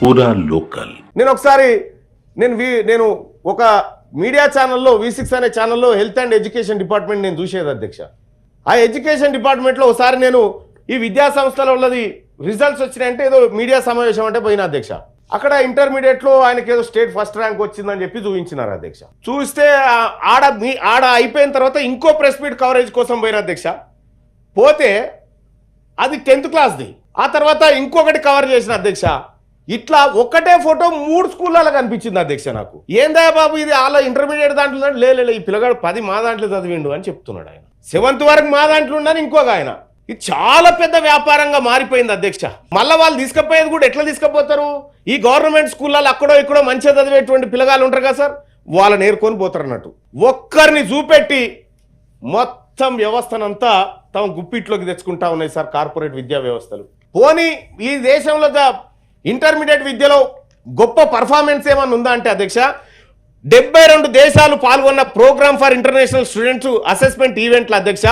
పూరా లోకల్. నేను ఒక మీడియా ఛానల్లో V6 అనే ఛానల్లో హెల్త్ అండ్ ఎడ్యుకేషన్ డిపార్ట్మెంట్ నేను చూసేది అధ్యక్ష. ఆ ఎడ్యుకేషన్ డిపార్ట్మెంట్లో ఒకసారి నేను ఈ విద్యా సంస్థల వాళ్ళది రిజల్ట్స్ వచ్చినాయంటే ఏదో మీడియా సమావేశం అంటే పోయిన అధ్యక్ష. అక్కడ ఇంటర్మీడియట్లో ఆయనకి ఏదో స్టేట్ ఫస్ట్ ర్యాంక్ వచ్చిందని చెప్పి చూపించినారు అధ్యక్ష. చూస్తే ఆడ అయిపోయిన తర్వాత ఇంకో ప్రెస్ మీట్ కవరేజ్ కోసం పోయిన అధ్యక్ష. పోతే అది 10th క్లాస్ది. ఆ తర్వాత ఇంకొకటి కవర్ చేసిన అధ్యక్ష. ఇట్లా ఒక్కటే ఫోటో 3 స్కూళ్ళలో కనిపించింది అధ్యక్ష. నాకు ఏందా బాబు ఇది వాళ్ళ ఇంటర్మీడియట్ దాంట్లో లే ఈ పిల్లగాడు 10 మా దాంట్లో చదివిండు అని చెప్తున్నాడు ఆయన. 7th వరకు మా దాంట్లో ఉన్నాను ఇంకొక ఆయన. ఇది చాలా పెద్ద వ్యాపారంగా మారిపోయింది అధ్యక్ష. మళ్ళీ వాళ్ళు తీసుకుపోయేది కూడా ఎట్లా తీసుకుపోతారు? ఈ గవర్నమెంట్ స్కూళ్ళలో అక్కడో ఇక్కడో మంచిగా చదివేటువంటి పిల్లగాళ్ళు ఉంటారు కదా సార్, వాళ్ళని ఏరుకొని పోతారు అన్నట్టు. ఒక్కరిని చూపెట్టి మొత్తం వ్యవస్థనంతా తమ గుప్పిట్లోకి తెచ్చుకుంటా ఉన్నాయి సార్ కార్పొరేట్ విద్యా వ్యవస్థలు. పోనీ ఈ దేశంలో ఇంటర్మీడియట్ విద్యలో గొప్ప పర్ఫార్మెన్స్ ఏమన్నా ఉందా అంటే అధ్యక్ష, 72 దేశాలు పాల్గొన్న programme for international students assessment ఈవెంట్ల అధ్యక్ష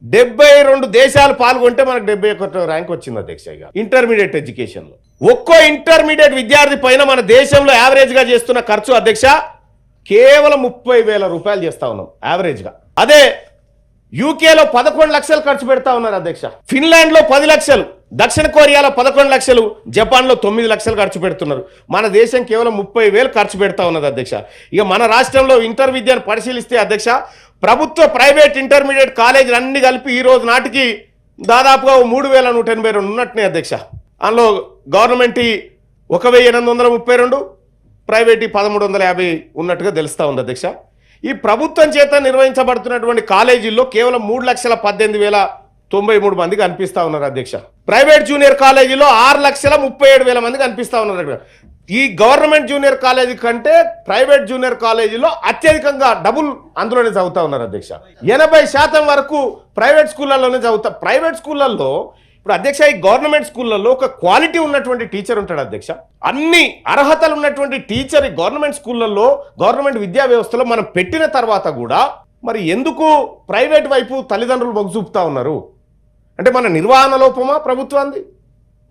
72 దేశాలు పాల్గొంటే మనకు 71వ ర్యాంక్ వచ్చింది అధ్యక్ష. ఇక ఇంటర్మీడియట్ ఎడ్యుకేషన్ లో ఒక్కో ఇంటర్మీడియట్ విద్యార్థి పైన మన దేశంలో యావరేజ్ గా చేస్తున్న ఖర్చు అధ్యక్ష కేవలం 30,000 రూపాయలు చేస్తా ఉన్నాం యావరేజ్ గా. అదే యూకేలో 11 లక్షలు ఖర్చు పెడతా ఉన్నారు అధ్యక్ష. ఫిన్లాండ్ లో 10 లక్షలు, దక్షిణ కొరియాలో 11 లక్షలు, జపాన్ లో 9 లక్షలు ఖర్చు పెడుతున్నారు. మన దేశం కేవలం 30,000 ఖర్చు పెడతా ఉన్నది అధ్యక్ష. ఇక మన రాష్ట్రంలో ఇంటర్ విద్యను పరిశీలిస్తే అధ్యక్ష ప్రభుత్వ ప్రైవేట్ ఇంటర్మీడియట్ కాలేజీలు అన్ని కలిపి ఈ రోజు నాటికి దాదాపుగా 3,182 ఉన్నట్టునే అధ్యక్ష. అందులో గవర్నమెంట్ 1,832, ప్రైవేట్ 1,350 ఉన్నట్టుగా తెలుస్తా ఉంది అధ్యక్ష. ఈ ప్రభుత్వం చేత నిర్వహించబడుతున్నటువంటి కాలేజీల్లో కేవలం 3,18,093 మంది కనిపిస్తా ఉన్నారు అధ్యక్ష. ప్రైవేట్ జూనియర్ కాలేజీలో 6,37,000 మంది కనిపిస్తా ఉన్నారు. ఈ గవర్నమెంట్ జూనియర్ కాలేజీ కంటే ప్రైవేట్ జూనియర్ కాలేజీలో అత్యధికంగా డబుల్ అందులోనే చదువుతా ఉన్నారు అధ్యక్ష. 80% వరకు ప్రైవేట్ స్కూళ్ళలోనే చదువుతా. ప్రైవేట్ స్కూళ్ళల్లో ఇప్పుడు అధ్యక్ష ఈ గవర్నమెంట్ స్కూళ్ళల్లో ఒక క్వాలిటీ ఉన్నటువంటి టీచర్ ఉంటాడు అధ్యక్ష. అన్ని అర్హతలు ఉన్నటువంటి టీచర్ ఈ గవర్నమెంట్ స్కూళ్ళల్లో గవర్నమెంట్ విద్యా వ్యవస్థలో మనం పెట్టిన తర్వాత కూడా మరి ఎందుకు ప్రైవేట్ వైపు తల్లిదండ్రులు మొగ్గు చూపుతా ఉన్నారు? అంటే మన నిర్వహణ లోపమా ప్రభుత్వాన్ని,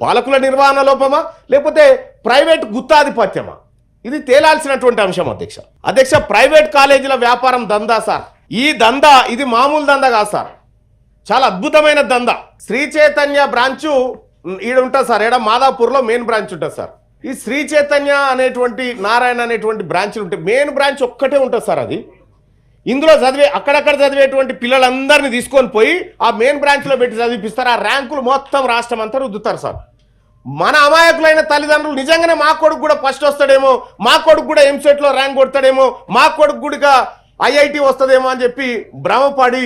పాలకుల నిర్వహణ లోపమా, లేకపోతే ప్రైవేట్ గుత్తాధిపత్యమా? ఇది తేలాల్సినటువంటి అంశం అధ్యక్ష. అధ్యక్ష ప్రైవేట్ కాలేజీల వ్యాపారం దందా సార్. ఈ దందా ఇది మామూలు దందా కాదు సార్, చాలా అద్భుతమైన దందా. శ్రీ చైతన్య బ్రాంచు ఈడ ఉంటుంది సార్, ఈడ మాదాపూర్లో మెయిన్ బ్రాంచ్ ఉంటుంది సార్. ఈ శ్రీ చైతన్య అనేటువంటి నారాయణ అనేటువంటి బ్రాంచ్లు ఉంటాయి. మెయిన్ బ్రాంచ్ ఒక్కటే ఉంటుంది సార్. అది ఇందులో అక్కడక్కడ చదివేటువంటి పిల్లలందరినీ తీసుకొని పోయి ఆ మెయిన్ బ్రాంచ్లో పెట్టి చదివిపిస్తారు. ఆ ర్యాంకులు మొత్తం రాష్ట్రం అంతా రుద్దుతారు సార్. మన అమాయకులైన తల్లిదండ్రులు నిజంగానే మా కొడుకు కూడా ఫస్ట్ వస్తాడేమో, మా కొడుకు కూడా ఎంసెట్లో ర్యాంక్ కొడతాడేమో, మా కొడుకు కూడా IIT వస్తుందేమో అని చెప్పి భ్రమపడి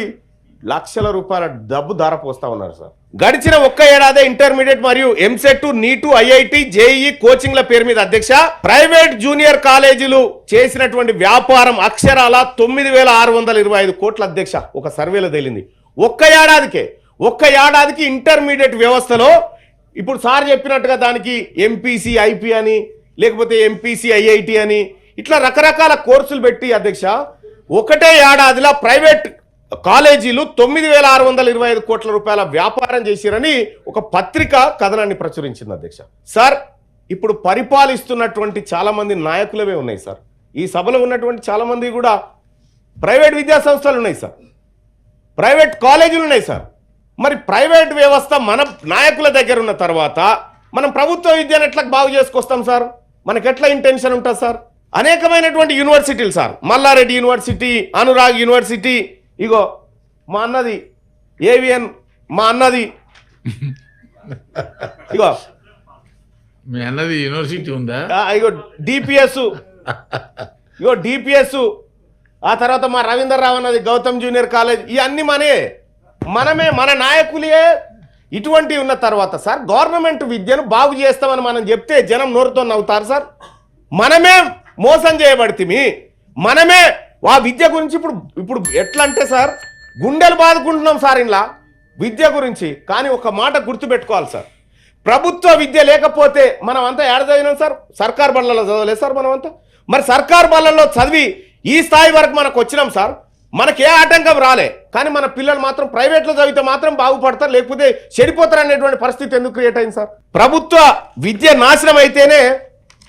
లక్షల రూపాయల డబ్బు ధారపోస్తా ఉన్నారు సార్. గడిచిన ఒక్క ఏడాది ఇంటర్మీడియట్ మరియు ఎంసెట్, నీటు, IIT, JEE కోచింగ్ల పేరు మీద అధ్యక్ష ప్రైవేట్ జూనియర్ కాలేజీలు చేసినటువంటి వ్యాపారం అక్షరాల 9,625 కోట్ల అధ్యక్ష. ఒక సర్వేలో తేలింది. ఒక్క ఏడాదికి ఇంటర్మీడియట్ వ్యవస్థలో ఇప్పుడు సార్ చెప్పినట్టుగా దానికి MPC IP అని, లేకపోతే MPC IIT అని ఇట్లా రకరకాల కోర్సులు పెట్టి అధ్యక్ష ఒకటే ఏడాదిలో ప్రైవేట్ కాలేజీలు 9,625 కోట్ల రూపాయల వ్యాపారం చేసిరని ఒక పత్రిక కథనాన్ని ప్రచురించింది అధ్యక్ష. సార్ ఇప్పుడు పరిపాలిస్తున్నటువంటి చాలా మంది నాయకులవే ఉన్నాయి సార్. ఈ సభలో ఉన్నటువంటి చాలా మంది కూడా ప్రైవేట్ విద్యా సంస్థలు ఉన్నాయి సార్, ప్రైవేట్ కాలేజీలు ఉన్నాయి సార్. మరి ప్రైవేట్ వ్యవస్థ మన నాయకుల దగ్గర ఉన్న తర్వాత మనం ప్రభుత్వ విద్యను ఎట్లా బాగు చేసుకొస్తాం సార్? మనకి ఎట్లా ఇంటెన్షన్ ఉంటుంది సార్? అనేకమైనటువంటి యూనివర్సిటీలు sir, Mallareddy university, Anurag university, ఇగో మా అన్నది AVN, మా అన్నది ఇగో మీ అన్నది యూనివర్సిటీ ఉందా, ఇగో DPS, ఆ తర్వాత మా రవీంద్రరావు అన్నది గౌతమ్ జూనియర్ కాలేజ్. ఇవన్నీ మనమే మన నాయకులే ఇటువంటి ఉన్న తర్వాత సార్ గవర్నమెంట్ విద్యను బాగు చేస్తామని మనం చెప్తే జనం నోరుతో నవ్వుతారు సార్. మనమే మోసం చేయబడితే మనమే ఆ విద్య గురించి ఇప్పుడు ఎట్లా అంటే సార్ గుండెలు బాదుకుంటున్నాం సార్ ఇలా విద్య గురించి. కానీ ఒక మాట గుర్తుపెట్టుకోవాలి సార్, ప్రభుత్వ విద్య లేకపోతే మనం అంతా ఏడ చదివినాం సార్? సర్కార్ బళ్ళలో చదవలేదు సార్ మనమంతా. మరి సర్కార్ బళ్ళల్లో చదివి ఈ స్థాయి వరకు మనకు వచ్చినాం సార్. మనకి ఏ ఆటంకం రాలే, కానీ మన పిల్లలు మాత్రం ప్రైవేట్లో చదివితే మాత్రం బాగుపడతారు, లేకపోతే చెడిపోతారు అనేటువంటి పరిస్థితి ఎందుకు క్రియేట్ అయింది సార్? ప్రభుత్వ విద్య నాశనం అయితేనే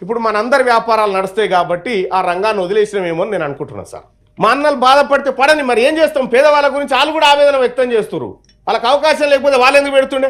ఇప్పుడు మనందరి వ్యాపారాలు నడుస్తాయి కాబట్టి ఆ రంగాన్ని వదిలేసినామేమో అని నేను అనుకుంటున్నాను సార్. మా అన్నలు బాధపడితే పడని, మరి ఏం చేస్తాం? పేదవాళ్ళ గురించి వాళ్ళు కూడా ఆవేదన వ్యక్తం చేస్తున్నారు. వాళ్ళకి అవకాశం లేకపోతే వాళ్ళు ఎందుకు పెడుతుండే?